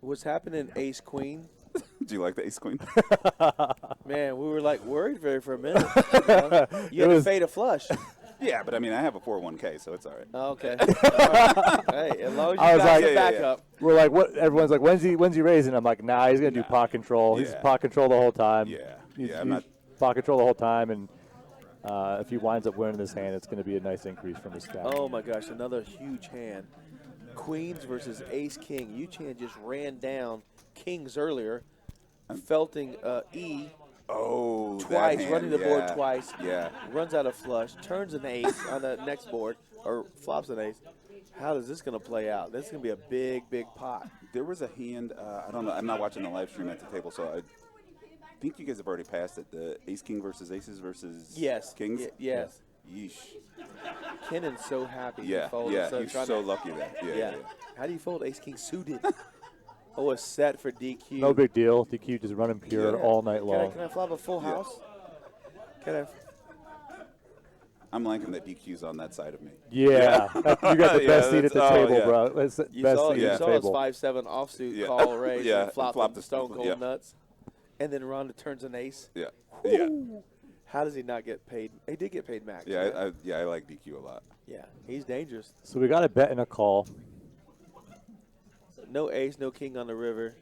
What's happening, Ace Queen? Do you like the ace queen? Man, we were like worried for a minute. You had to fade a flush. Yeah, but I mean, I have a 401k, so it's all right. Oh, okay. Hey, as long as you I was got like, the yeah, backup. We're like, what? Everyone's like, when's he raising? I'm like, nah, he's gonna do pot control. He's Yeah. pot control the whole time. Yeah. He's I'm not. pot control the whole time, and if he winds up winning this hand, it's gonna be a nice increase from his stack. Oh my gosh, another huge hand. Queens versus Ace King. Yu-Chan just ran down Kings earlier, felting E Oh, that twice, hand, running the board yeah. twice. Yeah. Runs out a flush, turns an ace on the next board, or flops an ace. How is this going to play out? This is going to be a big, big pot. There was a hand. I don't know. I'm not watching the live stream at the table, so I think you guys have already passed it. The ace king versus aces versus kings. Yes. Yeesh. Kennan's so happy. Yeah. He folded, Yeah. so He's trying so to, lucky there. Yeah. How do you fold Ace King suited? Oh, a set for DQ. No big deal. DQ just running pure all night long. Can I flop a full house? Can I? I'm liking that DQ's on that side of me. Yeah, you got the best seat at the table, yeah. bro. That's the You best saw, seat you at the saw his table. 5-7 offsuit call raise and flop the stone cold yeah. nuts. And then Ronda turns an ace. Yeah. Whew. Yeah. How does he not get paid? He did get paid max. Yeah. right? I like DQ a lot. Yeah, he's dangerous. So we got a bet and a call. No ace, no king on the river.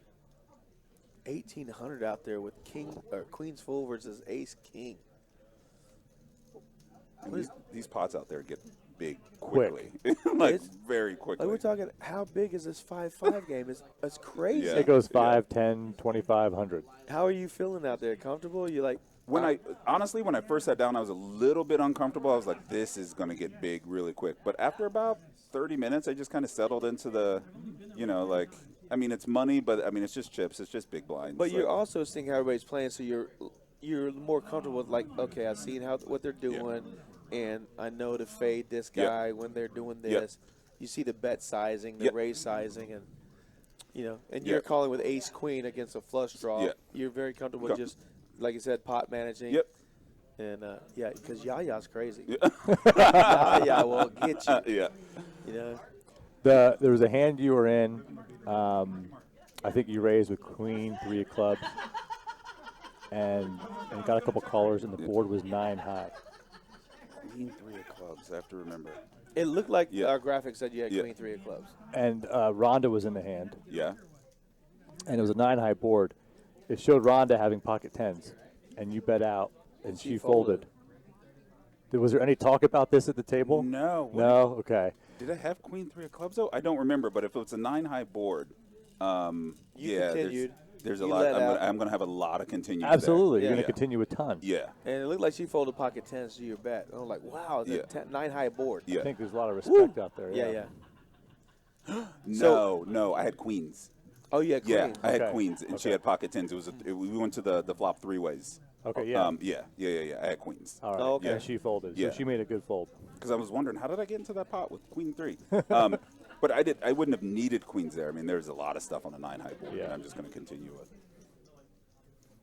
1,800 out there with king or queens full versus ace king. And these pots out there get big quickly, very quickly. Like we're talking, how big is this 5-5 game? It's crazy. Yeah. It goes 5, 10, 2,500. How are you feeling out there? Comfortable? You like? When I first sat down, I was a little bit uncomfortable. I was like, this is going to get big really quick. But after about 30 minutes, I just kind of settled into the, I mean, it's money, but I mean, it's just chips. It's just big blinds. But you're also seeing how everybody's playing, so you're more comfortable with like, okay, I've seen what they're doing, and I know to fade this guy when they're doing this. You see the bet sizing, the raise sizing, and you're calling with ace queen against a flush draw. Yeah. You're very comfortable with just, like you said, pot managing. Yep. And because Yaya's crazy. Yaya will get you. Yeah. There was a hand you were in. I think you raised with queen, 3 of clubs, and got a couple callers, and the board was 9 high. Queen 3 of clubs. I have to remember. It looked like our graphic said you had queen 3 of clubs. And Rhonda was in the hand. Yeah. And it was a 9 high board. It showed Rhonda having pocket 10s, and you bet out, and she folded. Was there any talk about this at the table? No. No? Okay. Did I have queen 3 of clubs, though? I don't remember, but if it was a 9 high board, continued. There's a lot. I'm going to have a lot of continued. Absolutely. There. You're going to continue a ton. Yeah. And it looked like she folded pocket 10s to your bet. And I'm like, wow, it's a 9 high board. Yeah. I think there's a lot of respect out there. Yeah. No, I had queens. Oh, you had queens. Yeah, I had queens, and she had pocket 10s. We went to the flop 3 ways. Okay, yeah. Yeah. I had queens. All right. Oh, okay. And she folded. Yeah. So she made a good fold. Because I was wondering, how did I get into that pot with queen 3? But I wouldn't have needed queens there. I mean, there's a lot of stuff on the 9 high board, and I'm just going to continue it.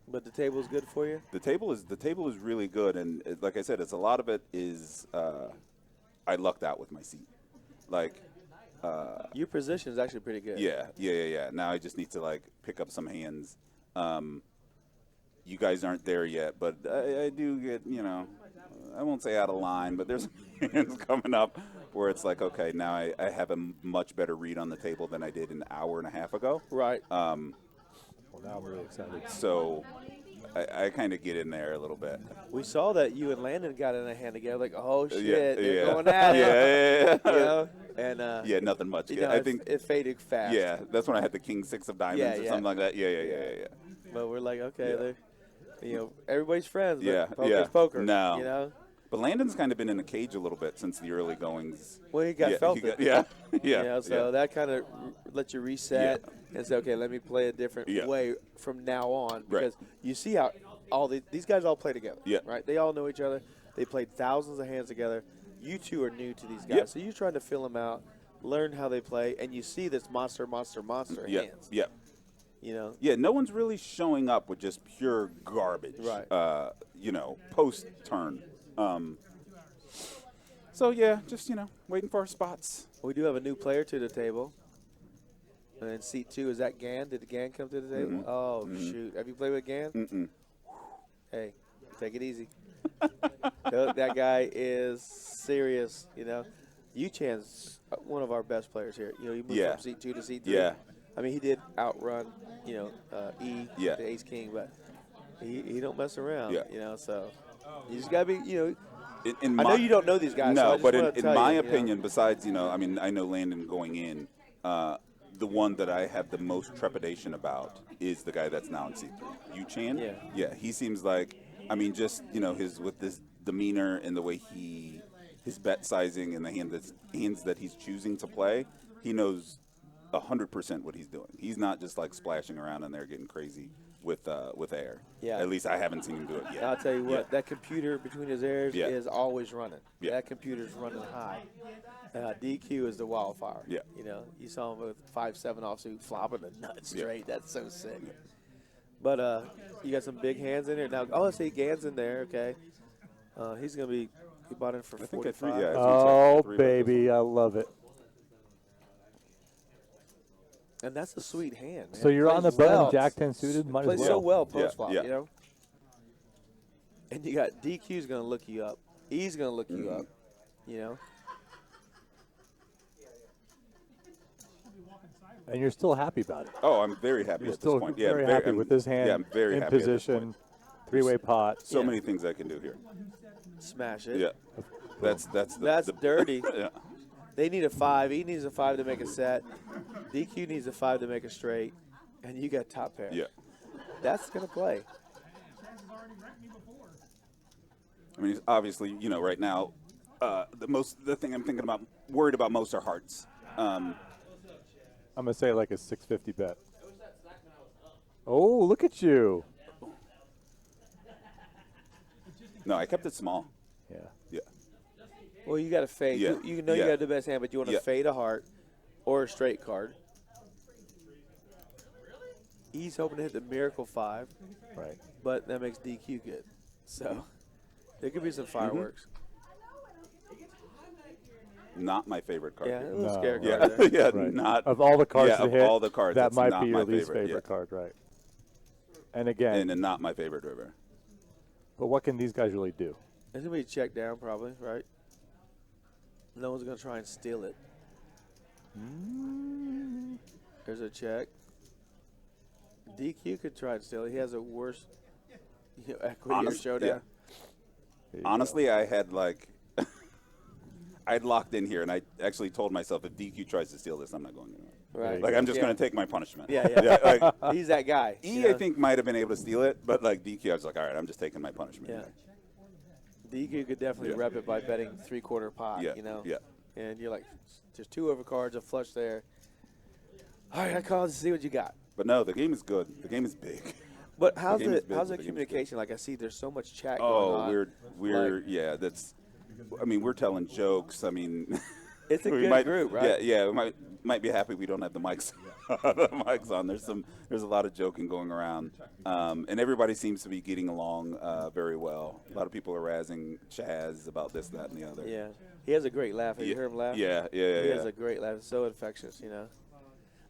But the table's good for you? The table is really good, and like I said, a lot of it is I lucked out with my seat. Your position is actually pretty good. Yeah. Now I just need to pick up some hands. You guys aren't there yet, but I do get, I won't say out of line, but there's hands coming up where it's like, okay, now I have a much better read on the table than I did an hour and a half ago. Right. Well, now I'm really excited. So I kind of get in there a little bit. We saw that you and Landon got in a hand together, like, oh, shit, they're going at it. Yeah. And, nothing much. I think it faded fast. Yeah, that's when I had the king 6 of diamonds or something like that. Yeah. But we're like, okay, everybody's friends. But Yeah. poker's poker. No. But Landon's kind of been in a cage a little bit since the early goings. Well, he got felt it. Yeah. So that kind of lets you reset and say, okay, let me play a different way from now on. Because you see how these guys all play together. Yeah. Right? They all know each other. They played thousands of hands together. You two are new to these guys. So you're trying to fill them out, learn how they play, and you see this monster hands. Yeah. Yeah, no one's really showing up with just pure garbage. Right. Post turn. So yeah, just waiting for our spots. We do have a new player to the table. And then seat 2 is that Gan. Did the Gan come to the table? Oh shoot! Have you played with Gan? Hey, take it easy. That guy is serious. You know, Yu-Chan's one of our best players here. You know, he moved from seat 2 to seat 3. Yeah. I mean, he did outrun, you know, the Ace King, but he don't mess around. Yeah. You know, so you just gotta be, you know. I know you don't know these guys. No, so I just but wanna in tell my you, opinion, besides, you know, I mean, I know Landon going in, the one that I have the most trepidation about is the guy that's now in C3. Yu-Chan? Yeah, he seems like, I mean, just, you know, with this demeanor and the way his bet sizing and the hands that he's choosing to play, he knows 100% what he's doing. He's not just like splashing around in there getting crazy with air. Yeah. At least I haven't seen him do it yet. I'll tell you what, that computer between his ears Yeah. is always running. Yeah. That computer's running high. DQ is the wildfire. Yeah. You know, you saw him with 5-7 offsuit flopping the nuts straight. That's so sick. But you got some big hands in there now. Oh, I see Gan's in there. Okay, he's gonna be. He bought in for 45. Yeah, Oh, baby, I love it. And that's a sweet hand. Man. So you're on the Plays button, well. Jack 10 suited. Might Plays as so well. well post flop. Yeah. You know. And you got DQ's gonna look you up. He's gonna look you up. You know. And you're still happy about it. Oh, I'm very happy You're at still this point. Yeah, very happy with this hand. Yeah, I'm very in happy at this position, point. three-way pot. So many things I can do here. Smash it. Yeah, that's dirty. Yeah. They need a 5. He needs a 5 to make a set. DQ needs a 5 to make a straight. And you got top pair. Yeah. That's going to play. I mean, obviously, you know, right now, the thing I'm thinking about, worried about most are hearts. I'm going to say like a 650 bet. Oh, look at you. No, I kept it small. Yeah. Yeah. Well, you got to fade. Yeah. You know Yeah. you got the best hand, but you want to Yeah. fade a heart or a straight card. He's hoping to hit the miracle 5. Right. But that makes DQ good. So there could be some fireworks. Not my favorite card. Yeah, a here. little No. scare Yeah, card there. yeah, Right. not Of all the cards yeah, to of hit, all the cards, that that's might not be your my least favorite, favorite yeah. card, right? And again, and not my favorite river. but what can these guys really do? It's going to be checked down probably, right? No one's going to try and steal it. There's a check. DQ could try and steal it. He has a worse equity or showdown. Honestly, I had like, I'd locked in here, and I actually told myself if DQ tries to steal this, I'm not going anywhere. Right. Like I'm just Yeah. going to take my punishment. Yeah. Like, He's that guy. E, you I know? think might have been able to steal it, but like DQ, I was like, all right, I'm just taking my punishment. Yeah. here. DQ could definitely Yeah. rep it by betting 3/4 pot. Yeah. You know. Yeah. And you're like, there's 2 overcards, a flush there. All right, I called to see what you got. But no, the game is good. The game is big. But how's game is the big, how's but the the game is good. communication? Like I see, there's so much chat going Oh, on. we're Like- yeah. That's. I mean, we're telling jokes. I mean, It's a we good might, group, right? Yeah, we might be happy we don't have the mics on. There's a lot of joking going around, and everybody seems to be getting along very well. A lot of people are razzing Chaz about this, that, and the other. Yeah. He has a great laugh. Have you heard him laugh? Yeah. He Yeah. has a great laugh. It's so infectious, you know.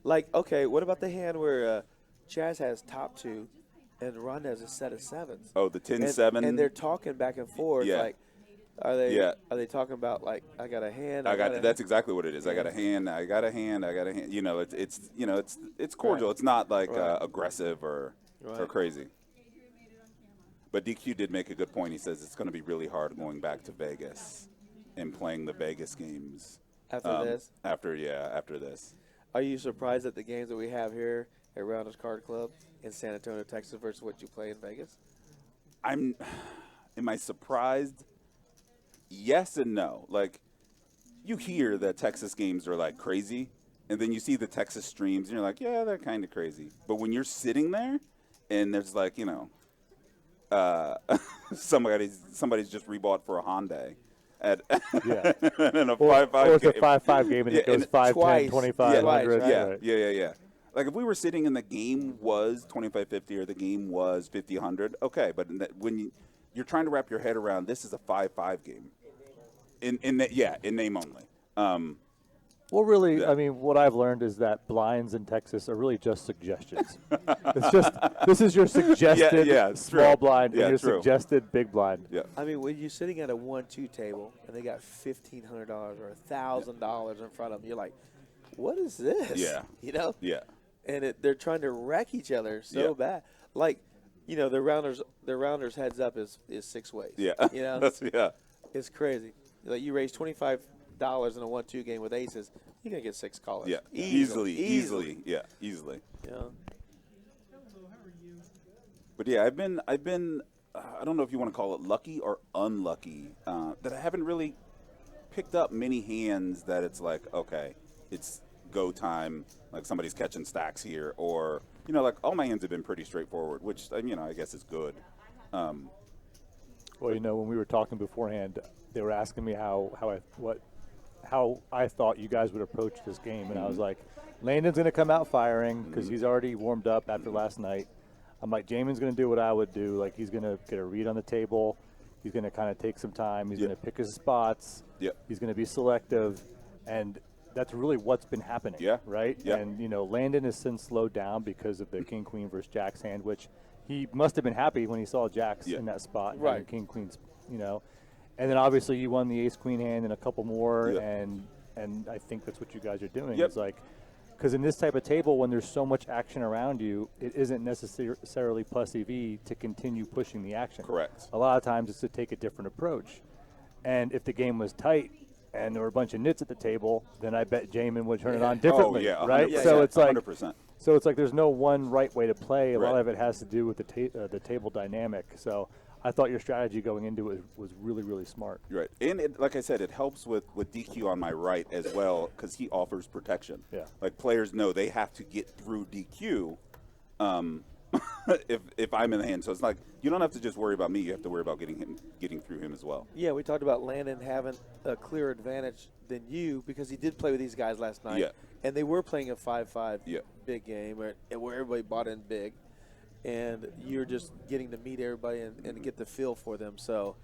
Like, okay, what about the hand where Chaz has top 2 and Ron has a set of 7s? Oh, the 10-7. And they're talking back and forth. Yeah. Like, are they Yeah. are they talking about, like, I got a hand? That's exactly what it is. I got a hand. I got a hand. You know, it's cordial. Right. It's not like Right. aggressive or Right. crazy. But DQ did make a good point. He says it's going to be really hard going back to Vegas and playing the Vegas games After this? After this. Are you surprised at the games that we have here at Rounders Card Club in San Antonio, Texas versus what you play in Vegas? Am I surprised? Yes and no. Like, you hear that Texas games are like crazy, and then you see the Texas streams, and you're like, yeah, they're kind of crazy. But when you're sitting there, and there's like, you know, somebody's just rebought for a Hyundai at Yeah. in a Or 5-5 it's a game. 5-5 game and it Yeah, goes and 5, twice. 10, 25, Yeah, 100. twice, Yeah, right. yeah. Like if we were sitting and the game was 25-50 or the game was 50-100, okay. But when you're trying to wrap your head around, this is a 5-5 game. In name only. Well, really, Yeah. I mean, what I've learned is that blinds in Texas are really just suggestions. It's just this is your suggested it's small true. blind Yeah, and your true. suggested big blind. Yeah. I mean, when you're sitting at a 1-2 table and they got $1,500 or $1,000 in front of them, you're like, what is this? Yeah. You know? Yeah. And they're trying to wreck each other so Yeah. bad. Like, you know, the rounders heads up is 6 ways. Yeah. You know? Yeah. It's crazy. Like, you raise $25 in a 1-2 game with aces, you're going to get 6 callers. Yeah. Easily. Yeah. Easily. Yeah. But yeah, I've been. I don't know if you want to call it lucky or unlucky that I haven't really picked up many hands that it's like, okay, it's go time. Like somebody's catching stacks here, or like all my hands have been pretty straightforward, which I guess is good. Well, when we were talking beforehand, they were asking me how I thought you guys would approach this game, and I was like, Landon's going to come out firing because he's already warmed up after last night. I'm like, Jaman's going to do what I would do. Like, he's going to get a read on the table. He's going to kind of take some time. He's going to pick his spots. Yep. He's going to be selective, and that's really what's been happening. Yeah. Right. Yeah. And Landon has since slowed down because of the King Queen versus Jacks hand, which he must have been happy when he saw Jacks in that spot. Right. And King Queen's, and then obviously you won the Ace Queen hand and a couple more, Yep. and I think that's what you guys are doing. Yep. It's like, because in this type of table, when there's so much action around you, it isn't necessarily plus EV to continue pushing the action. Correct. A lot of times it's to take a different approach. And if the game was tight and there were a bunch of nits at the table, then I bet Jaman would turn it on differently. Oh, yeah, right? 100%, So it's like 100%. So it's like there's no one right way to play. A lot Right. of it has to do with the table dynamic. So I thought your strategy going into it was really, really smart. Right, and like I said, it helps with DQ on my right as well because he offers protection. Yeah. Like players know they have to get through DQ if I'm in the hand. So it's like you don't have to just worry about me. You have to worry about getting through him as well. Yeah, we talked about Landon having a clear advantage than you because he did play with these guys last night. Yeah. And they were playing a 5-5 Yeah. big game where everybody bought in big. And you're just getting to meet everybody and get the feel for them. So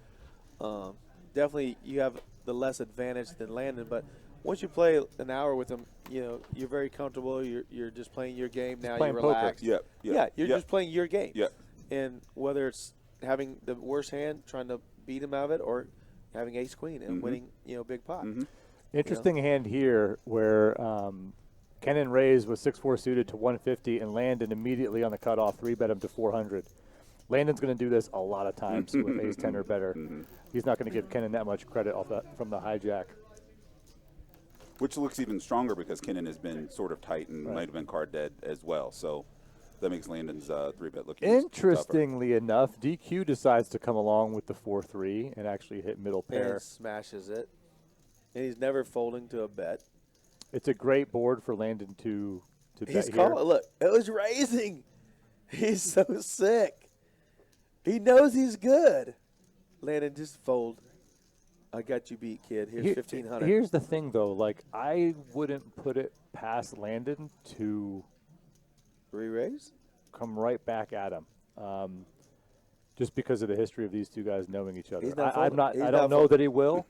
definitely you have the less advantage than Landon. But once you play an hour with him, you're very comfortable. You're just playing your game now. playing You're poker. relaxed. Yep, yep, Yeah, you're yep. just playing your game. Yep. And whether it's having the worst hand, trying to beat him out of it, or having ace queen and winning, big pot. Interesting hand here where Kenan raised with 6-4 suited to 150 and Landon immediately on the cutoff 3-bet him to 400. Landon's going to do this a lot of times with ace 10 or better. He's not going to give Kenan that much credit from the hijack. Which looks even stronger because Kenan has been sort of tight and might have been card dead as well. So that makes Landon's 3-bet look even Interestingly enough, DQ decides to come along with the 4-3 and actually hit middle pair. And smashes it. And he's never folding to a bet. It's a great board for Landon to bet He's here. calling. Look, it was raising. He's so sick. He knows he's good. Landon, just fold. I got you beat, kid. Here's 1,500. Here's the thing, though. Like, I wouldn't put it past Landon to Re-raise? come right back at him, just because of the history of these two guys knowing each other. He's not I folding. He's don't not know that he will,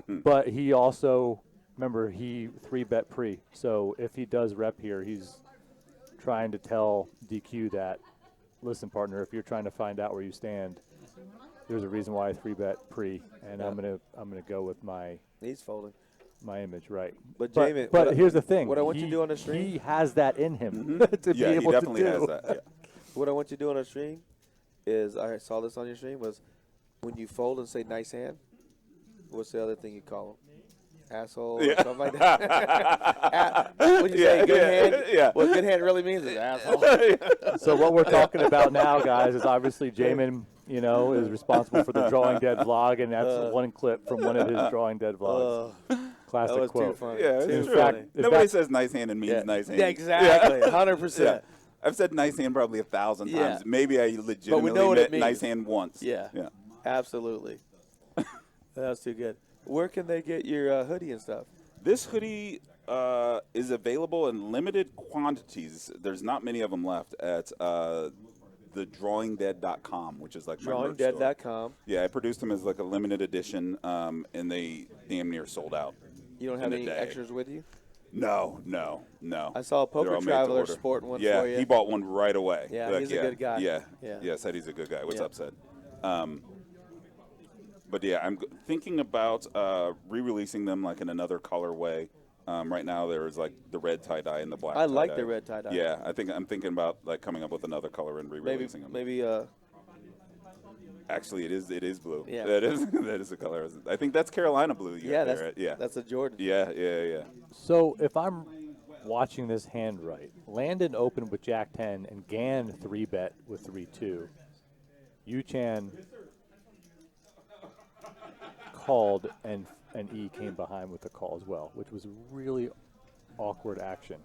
but he also, remember, he 3-bet pre. So if he does rep here, he's trying to tell DQ that, listen, partner, if you're trying to find out where you stand, there's a reason why I 3-bet pre, and I'm gonna go with my He's folding. image, right? But But, Jaman, but here's the thing. what I want you to do on the stream. He has that in him to be Yeah, able he definitely to do. has that. Yeah. What I want you to do on the stream is, I saw this on your stream, was when you fold and say nice hand, what's the other thing you call him? Asshole or something like that? When you say good hand, yeah. what good hand really means is asshole. So what we're talking about now, guys, is obviously Jaman, is responsible for the Drawing Dead vlog, and that's one clip from one of his Drawing Dead vlogs. Classic That was quote. too funny. Yeah, too it's In true. fact- in Nobody fact- says nice hand and means nice hand. Yeah, exactly. 100%. Yeah. I've said nice hand probably 1,000 Yeah. times. Maybe I legitimately know what it meant nice means. hand once. Yeah. Yeah. Absolutely. That was too good. Where can they get your hoodie and stuff? This hoodie is available in limited quantities. There's not many of them left at thedrawingdead.com, which is like my merch store. Drawingdead.com. Yeah, I produced them as like a limited edition, and they damn near sold out. You don't have In a any day. extras with you? No. I saw a They're Poker all made to Traveler order. sporting one Yeah, for you. he bought one right away. Yeah, he's a good guy. Yeah, said he's a good guy. What's Yeah. up, Sid? But yeah, I'm thinking about re-releasing them like in another colorway. Right now, there's like the red tie-dye and the black. I like tie-dye. the red tie-dye. Yeah, I'm thinking about like coming up with another color and re-releasing them. Maybe Actually, it is blue. Yeah. that is a color. I think that's Carolina blue. You got there, right? Yeah, that's a Jordan. Yeah. So if I'm watching this hand right, Landon opened with Jack 10 and Gan 3-bet with 3-2. Yu-Chan called and E came behind with the call as well, which was a really awkward action.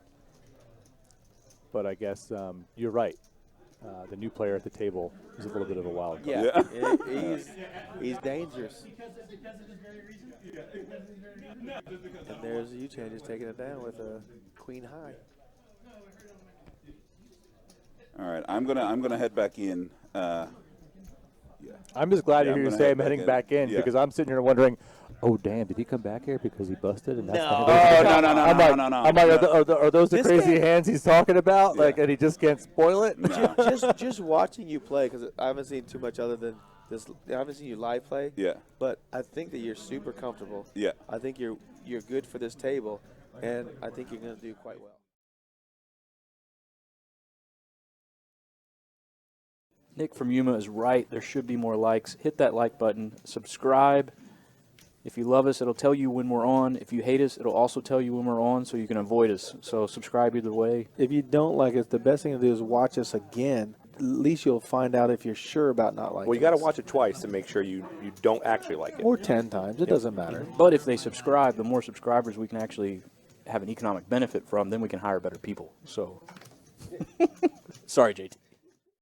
But I guess you're right. The new player at the table is a little bit of a wild card. Yeah. He's dangerous. And there's Yu-Chan just taking it down with a queen high. All right, I'm gonna head back in. I'm just glad to I'm hear you gonna say head I'm heading back back in Yeah. because I'm sitting here wondering, oh damn, did he come back here because he busted? And that's No. the Oh, no. I'm like, are those the This crazy guy- hands he's talking about? Yeah. Like, and he just can't spoil it? No. just watching you play, because I haven't seen too much other than this. I haven't seen you live play. Yeah. But I think that you're super comfortable. Yeah. I think you're good for this table, and I think you're going to do quite well. Nick from Yuma is right. There should be more likes. Hit that like button. Subscribe. If you love us, it'll tell you when we're on. If you hate us, it'll also tell you when we're on so you can avoid us. So subscribe either way. If you don't like us, the best thing to do is watch us again. At least you'll find out if you're sure about not liking Well, you got to us. watch it twice to make sure you don't actually like it. Or 10 times. It doesn't matter. But if they subscribe, the more subscribers we can actually have an economic benefit from, then we can hire better people. So, sorry, JT.